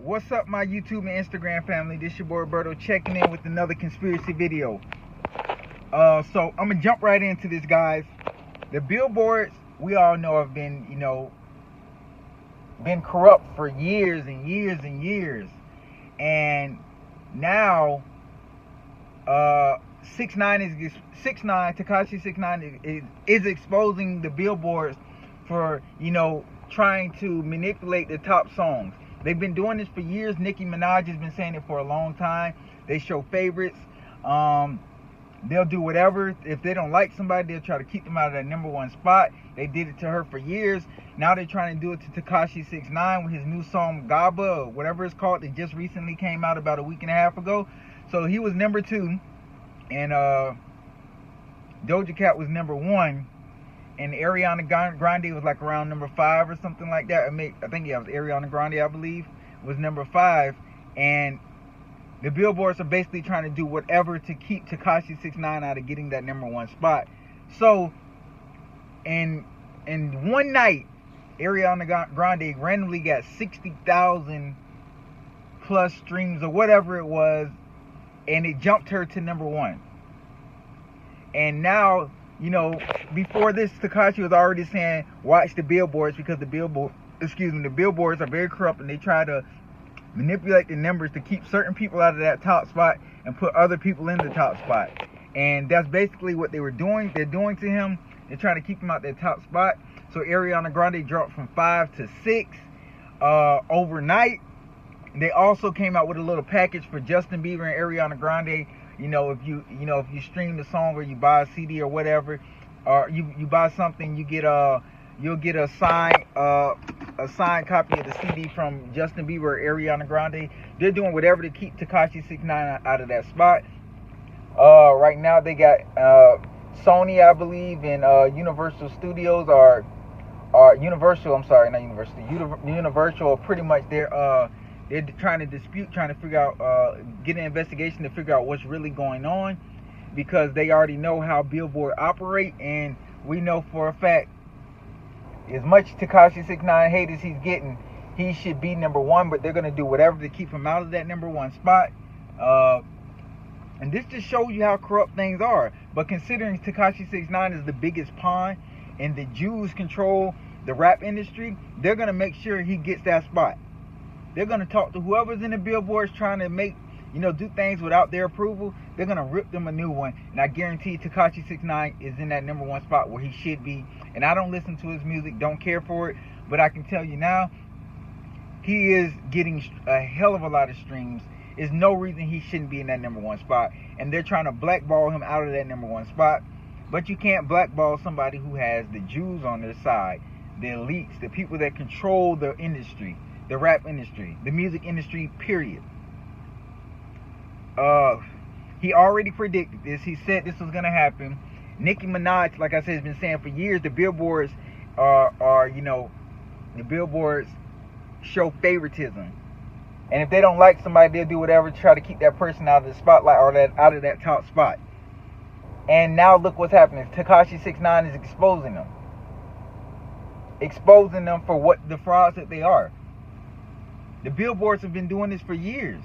What's up, my YouTube and Instagram family? This your boy Roberto checking in with another conspiracy video. So I'm gonna jump right into this, guys. The billboards, we all know, have been, been corrupt for years and years and years. And now, Tekashi 6ix9ine is exposing the billboards for, trying to manipulate the top songs. They've been doing this for years. Nicki Minaj has been saying it for a long time. They show favorites. They'll do whatever. If they don't like somebody, they'll try to keep them out of that number one spot. They did it to her for years. Now they're trying to do it to Tekashi 6ix9ine with his new song Gaba, or whatever it's called. It just recently came out about a week and a half ago. So he was number 2, and Doja Cat was number 1. And Ariana Grande was like around number 5 or something like that. I think it was Ariana Grande, I believe, was number 5. And the billboards are basically trying to do whatever to keep Tekashi 6ix9ine out of getting that number 1 spot. So, in one night, Ariana Grande randomly got 60,000 plus streams or whatever it was, and it jumped her to number 1. And now, before this, Tekashi was already saying, watch the billboards, because the billboards are very corrupt, and they try to manipulate the numbers to keep certain people out of that top spot and put other people in the top spot. And that's basically what they're doing to him. They're trying to keep him out that top spot. So Ariana Grande dropped from 5 to 6 overnight. They also came out with a little package for Justin Bieber and Ariana Grande. If you stream the song or you buy a CD or whatever, or you buy something, you'll get a signed copy of the CD from Justin Bieber or Ariana Grande. They're doing whatever to keep Tekashi 6ix9ine out of that spot. Right now they got Sony, I believe, and Universal Studios are Universal. I'm sorry, not Universal. Universal, pretty much they're trying to figure out, get an investigation to figure out what's really going on, because they already know how Billboard operate, and we know for a fact, as much Tekashi 6ix9ine hate as he's getting, he should be number 1, but they're going to do whatever to keep him out of that number 1 spot. And this just shows you how corrupt things are. But considering Tekashi 6ix9ine is the biggest pawn and the Jews control the rap industry, they're going to make sure he gets that spot. They're going to talk to whoever's in the billboards trying to make, do things without their approval. They're going to rip them a new one. And I guarantee Tekashi 6ix9ine is in that number 1 spot where he should be. And I don't listen to his music, don't care for it. But I can tell you now, he is getting a hell of a lot of streams. There's no reason he shouldn't be in that number 1 spot. And they're trying to blackball him out of that number 1 spot. But you can't blackball somebody who has the Jews on their side, the elites, the people that control the industry. The rap industry, the music industry, period. He already predicted this. He said this was going to happen. Nicki Minaj, like I said, has been saying for years, the billboards the billboards show favoritism. And if they don't like somebody, they'll do whatever to try to keep that person out of the spotlight, or out of that top spot. And now look what's happening. Tekashi 6ix9ine is exposing them. Exposing them for what the frauds that they are. The billboards have been doing this for years.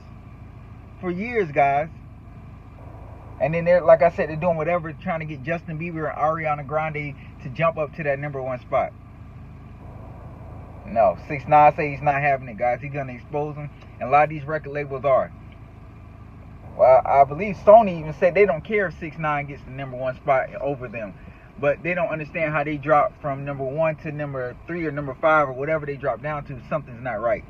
For years, guys. And then they're, like I said, they're doing whatever trying to get Justin Bieber and Ariana Grande to jump up to that number 1 spot. No, 6ix9ine say he's not having it, guys. He's going to expose them. And a lot of these record labels are. Well, I believe Sony even said they don't care if 6ix9ine gets the number 1 spot over them. But they don't understand how they drop from number 1 to number 3 or number 5 or whatever they drop down to. Something's not right.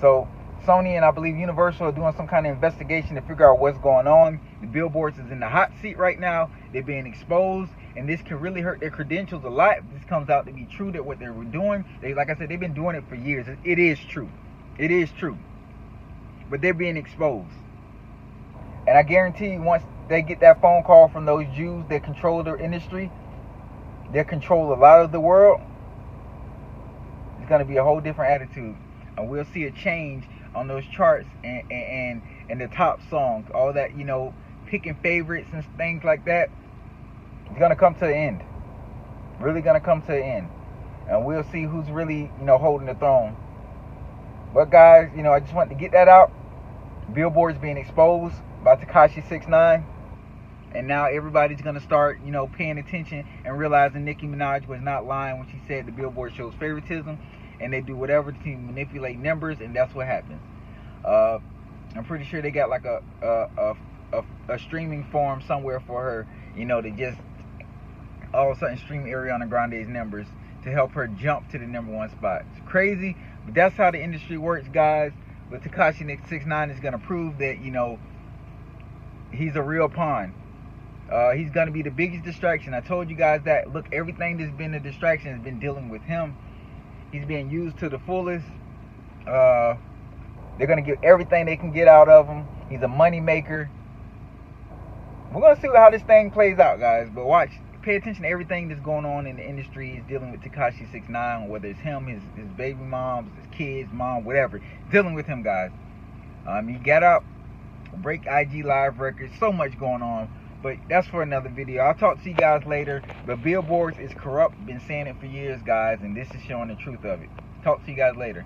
So Sony and I believe Universal are doing some kind of investigation to figure out what's going on. The billboards is in the hot seat right now. They're being exposed, and this can really hurt their credentials a lot if this comes out to be true, that what they were doing. Like I said, they've been doing it for years. It is true. It is true. But they're being exposed. And I guarantee you, once they get that phone call from those Jews that control their industry, that control a lot of the world, it's going to be a whole different attitude. And we'll see a change on those charts and the top songs. All that, picking favorites and things like that. It's going to come to an end. Really going to come to an end. And we'll see who's really, holding the throne. But guys, you know, I just wanted to get that out. Billboards being exposed by Tekashi 6ix9ine. And now everybody's going to start, you know, paying attention and realizing Nicki Minaj was not lying when she said the Billboard shows favoritism. And they do whatever to manipulate numbers, and that's what happens. I'm pretty sure they got like a streaming form somewhere for her, you know, to just all of a sudden stream Ariana Grande's numbers to help her jump to the #1 spot. It's crazy, but that's how the industry works, guys. But Tekashi 6ix9ine is going to prove that, you know, he's a real pawn. He's going to be the biggest distraction. I told you guys that. Look, everything that's been a distraction has been dealing with him. He's being used to the fullest. They're going to get everything they can get out of him. He's a money maker. We're going to see how this thing plays out, guys. But watch. Pay attention to everything that's going on in the industry. He's dealing with Tekashi 6ix9ine, whether it's him, his baby moms, his kids, mom, whatever. Dealing with him, guys. He got up, break IG live records. So much going on. But that's for another video. I'll talk to you guys later. But Billboards is corrupt. Been saying it for years, guys. And this is showing the truth of it. Talk to you guys later.